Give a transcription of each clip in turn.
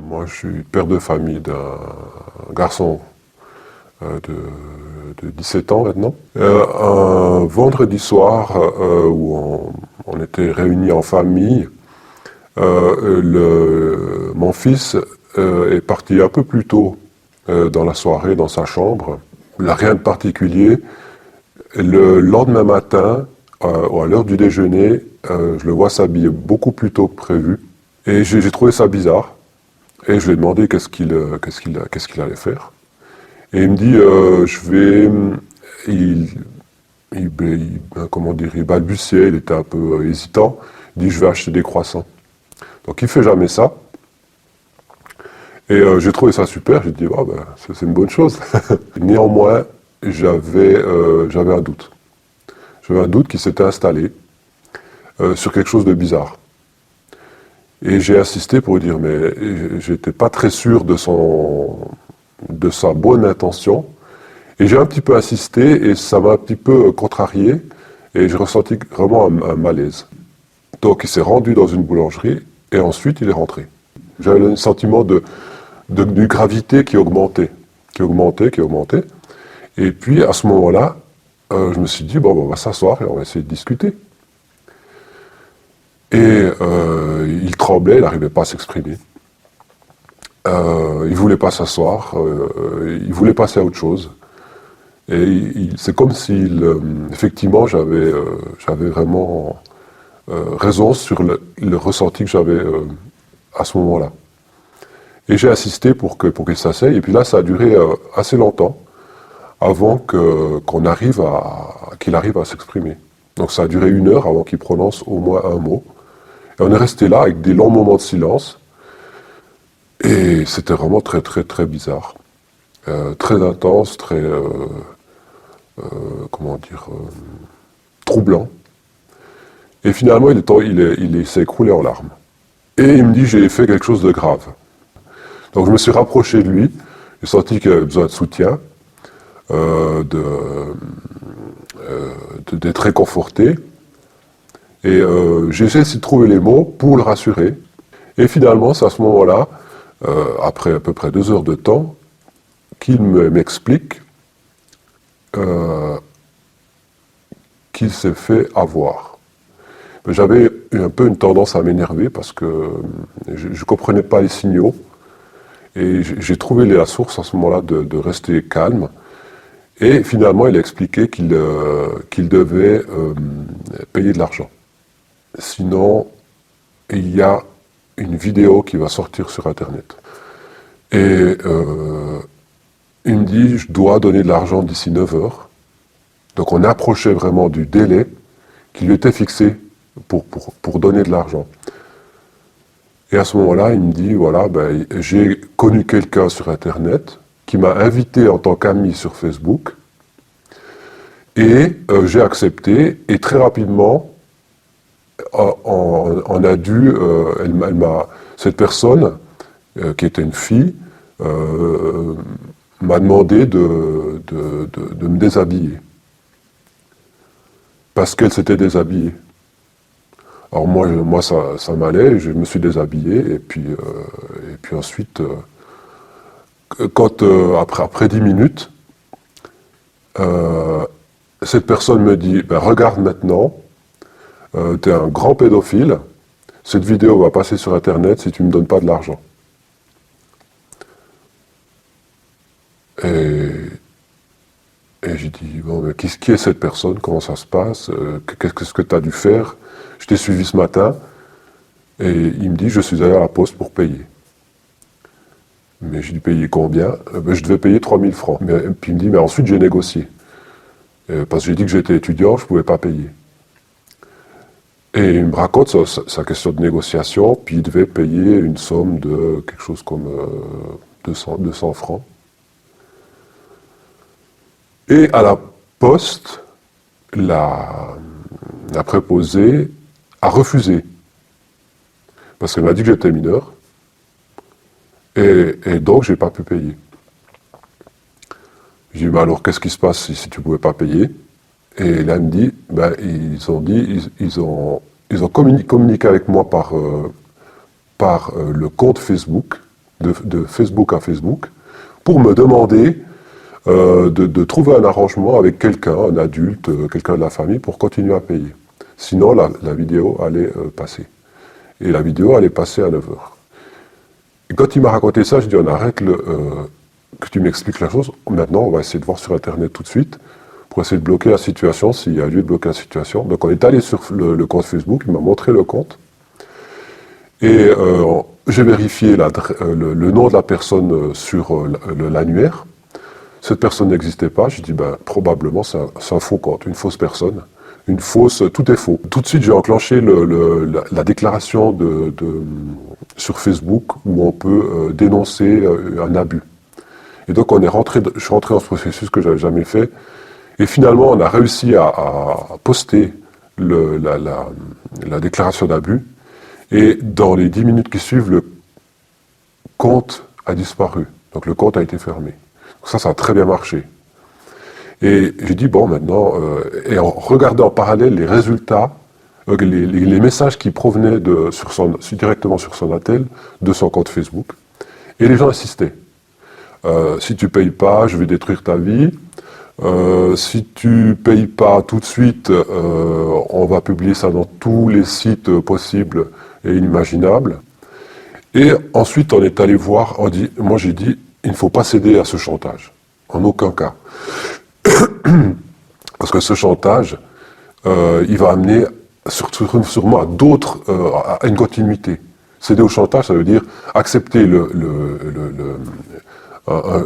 Moi, je suis père de famille d'un garçon de 17 ans maintenant. Un vendredi soir où on était réunis en famille, mon fils est parti un peu plus tôt dans la soirée dans sa chambre. Il n'a rien de particulier. Le lendemain matin, à l'heure du déjeuner, je le vois s'habiller beaucoup plus tôt que prévu. Et j'ai trouvé ça bizarre. Et je lui ai demandé qu'est-ce qu'il allait faire. Et il me dit, comment dire, il balbutiait, il était un peu hésitant. Il dit, je vais acheter des croissants. Donc il ne fait jamais ça. Et j'ai trouvé ça super. J'ai dit, oh, ben, c'est une bonne chose. Néanmoins, j'avais un doute. J'avais un doute qui s'était installé sur quelque chose de bizarre. Et j'ai insisté pour lui dire, mais j'étais pas très sûr de sa bonne intention. Et j'ai un petit peu insisté et ça m'a un petit peu contrarié. Et j'ai ressenti vraiment un malaise. Donc il s'est rendu dans une boulangerie et ensuite il est rentré. J'avais le sentiment d'une gravité qui augmentait. Et puis à ce moment-là, je me suis dit, bon, on va s'asseoir et on va essayer de discuter. Et il tremblait, il n'arrivait pas à s'exprimer. Il ne voulait pas s'asseoir, il voulait passer à autre chose. Et c'est comme si, effectivement, j'avais vraiment raison sur le ressenti que j'avais à ce moment-là. Et j'ai insisté pour qu'il s'asseye, et puis là, ça a duré assez longtemps avant qu'il arrive à s'exprimer. Donc ça a duré 1 heure avant qu'il prononce au moins un mot. Et on est resté là avec des longs moments de silence. Et c'était vraiment très, très, très bizarre. Très intense, très, troublant. Et finalement, il s'est écroulé en larmes. Et il me dit, j'ai fait quelque chose de grave. Donc je me suis rapproché de lui, j'ai senti qu'il avait besoin de soutien, d'être réconforté. Et j'ai essayé de trouver les mots pour le rassurer. Et finalement, c'est à ce moment-là, après à peu près 2 heures de temps, qu'il m'explique qu'il s'est fait avoir. J'avais un peu une tendance à m'énerver parce que je ne comprenais pas les signaux. Et j'ai trouvé la source à ce moment-là de rester calme. Et finalement, il a expliqué qu'il devait payer de l'argent. Sinon, il y a une vidéo qui va sortir sur Internet. Et il me dit, je dois donner de l'argent d'ici 9 heures. Donc on approchait vraiment du délai qui lui était fixé pour donner de l'argent. Et à ce moment-là, il me dit, voilà, ben, j'ai connu quelqu'un sur Internet qui m'a invité en tant qu'ami sur Facebook. Et j'ai accepté. Et très rapidement, cette personne, qui était une fille, m'a demandé de me déshabiller. Parce qu'elle s'était déshabillée. Alors moi ça m'allait, je me suis déshabillé, et puis ensuite, après 10 minutes, cette personne me dit, ben, regarde maintenant, t'es un grand pédophile, cette vidéo va passer sur Internet si tu ne me donnes pas de l'argent. Et j'ai dit, bon, mais qui est cette personne? Comment ça se passe? Qu'est-ce que tu as dû faire? Je t'ai suivi ce matin. Et il me dit, je suis allé à la poste pour payer. Mais j'ai dû payer combien? Ben, je devais payer 3 000 francs. Puis il me dit, mais ensuite j'ai négocié. Parce que j'ai dit que j'étais étudiant, je ne pouvais pas payer. Et il me raconte sa question de négociation, puis il devait payer une somme de quelque chose comme 200 francs. Et à la poste, la préposée a refusé. Parce qu'elle m'a dit que j'étais mineur. Et donc, je n'ai pas pu payer. J'ai dit, bah alors, qu'est-ce qui se passe si tu ne pouvais pas payer? Et là, elle me dit, ben, ils ont communiqué avec moi par le compte Facebook de Facebook à Facebook pour me demander de trouver un arrangement avec quelqu'un, un adulte, quelqu'un de la famille, pour continuer à payer. Sinon, la vidéo allait passer. Et la vidéo allait passer à 9 heures. Et quand il m'a raconté ça, je dis, on arrête que tu m'expliques la chose. Maintenant, on va essayer de voir sur Internet tout de suite pour essayer de bloquer la situation, s'il y a lieu de bloquer la situation. Donc on est allé sur le compte Facebook, il m'a montré le compte. Et j'ai vérifié le nom de la personne sur l'annuaire. Cette personne n'existait pas. J'ai dit, probablement c'est un faux compte, une fausse personne. Tout est faux. Tout de suite, j'ai enclenché la déclaration sur Facebook où on peut dénoncer un abus. Et donc, je suis rentré dans ce processus que j'avais jamais fait. Et finalement, on a réussi à poster la déclaration d'abus. Et dans les 10 minutes qui suivent, le compte a disparu. Donc, le compte a été fermé. Donc ça a très bien marché. Et j'ai dit, bon, maintenant, et en regardant en parallèle les résultats, les messages qui provenaient directement sur son attel, de son compte Facebook, et les gens insistaient. Si tu ne payes pas, je vais détruire ta vie. Si tu ne payes pas tout de suite, on va publier ça dans tous les sites possibles et inimaginables. Et ensuite, on est allé voir, moi j'ai dit, il ne faut pas céder à ce chantage, en aucun cas. Parce que ce chantage, il va amener sûrement à une continuité. Céder au chantage, ça veut dire accepter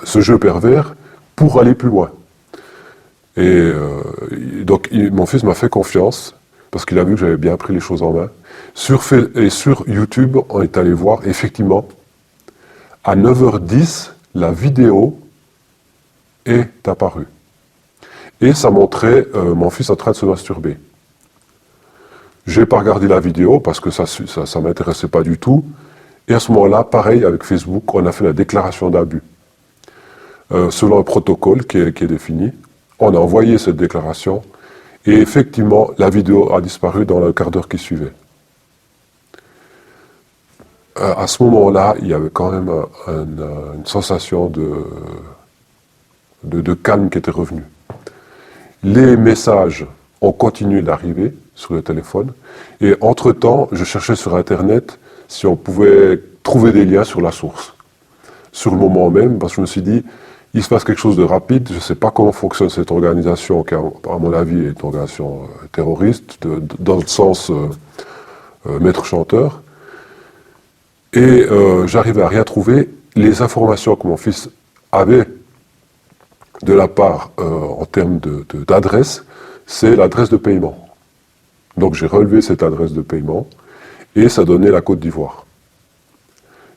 ce jeu pervers pour aller plus loin. Et donc mon fils m'a fait confiance, parce qu'il a vu que j'avais bien pris les choses en main. Et sur YouTube, on est allé voir, effectivement, à 9h10, la vidéo est apparue. Et ça montrait mon fils en train de se masturber. Je n'ai pas regardé la vidéo parce que ça ne m'intéressait pas du tout. Et à ce moment-là, pareil avec Facebook, on a fait la déclaration d'abus. Selon un protocole qui est défini, on a envoyé cette déclaration et effectivement, la vidéo a disparu dans le quart d'heure qui suivait. À ce moment-là, il y avait quand même une sensation de calme qui était revenue. Les messages ont continué d'arriver sur le téléphone. Et entre-temps, je cherchais sur Internet si on pouvait trouver des liens sur la source. Sur le moment même, parce que je me suis dit, il se passe quelque chose de rapide, je ne sais pas comment fonctionne cette organisation, qui à mon avis est une organisation terroriste, dans le sens maître-chanteur. Et j'arrivais à rien trouver. Les informations que mon fils avait de la part, en termes d'adresse, c'est l'adresse de paiement. Donc j'ai relevé cette adresse de paiement et ça donnait la Côte d'Ivoire.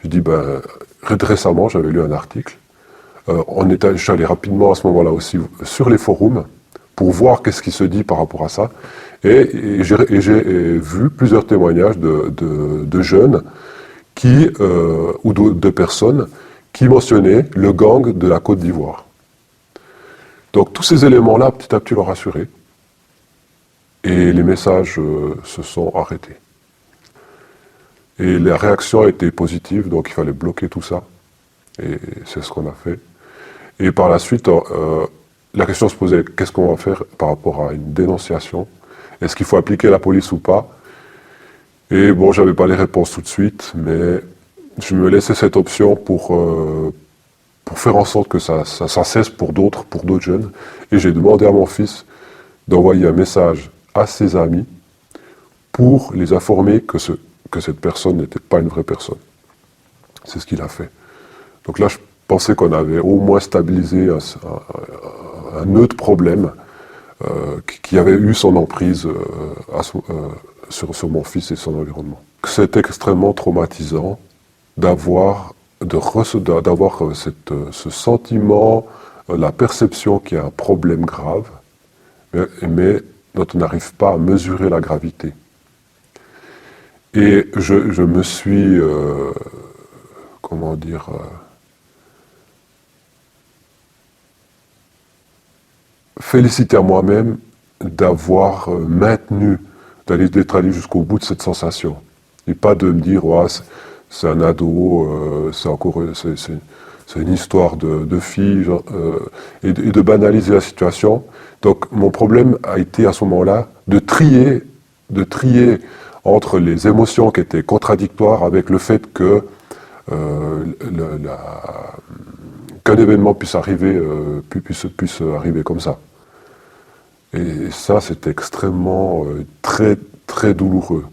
Je dis, récemment, j'avais lu un article. Je suis allé rapidement à ce moment-là aussi sur les forums pour voir qu'est-ce qui se dit par rapport à ça. Et j'ai vu plusieurs témoignages de jeunes ou de personnes qui mentionnaient le gang de la Côte d'Ivoire. Donc tous ces éléments-là, petit à petit, l'ont rassuré. Et les messages se sont arrêtés. Et la réaction était positive, donc il fallait bloquer tout ça. Et c'est ce qu'on a fait. Et par la suite, la question se posait, qu'est-ce qu'on va faire par rapport à une dénonciation? Est-ce qu'il faut appliquer la police ou pas? Et bon, je n'avais pas les réponses tout de suite, mais je me laissais cette option pour faire en sorte que ça cesse pour d'autres jeunes. Et j'ai demandé à mon fils d'envoyer un message à ses amis pour les informer que cette personne n'était pas une vraie personne. C'est ce qu'il a fait. Donc là, je pensais qu'on avait au moins stabilisé un autre problème qui avait eu son emprise sur mon fils et son environnement. C'est extrêmement traumatisant d'avoir ce sentiment, la perception qu'il y a un problème grave, mais dont on n'arrive pas à mesurer la gravité. Et je me suis, félicité à moi-même d'avoir d'être allé jusqu'au bout de cette sensation. Et pas de me dire, c'est un ado, c'est une histoire de fille, et de banaliser la situation. Donc mon problème a été à ce moment-là de trier entre les émotions qui étaient contradictoires avec le fait que qu'un événement puisse arriver, puisse arriver comme ça. Et ça, c'était extrêmement, très, très douloureux.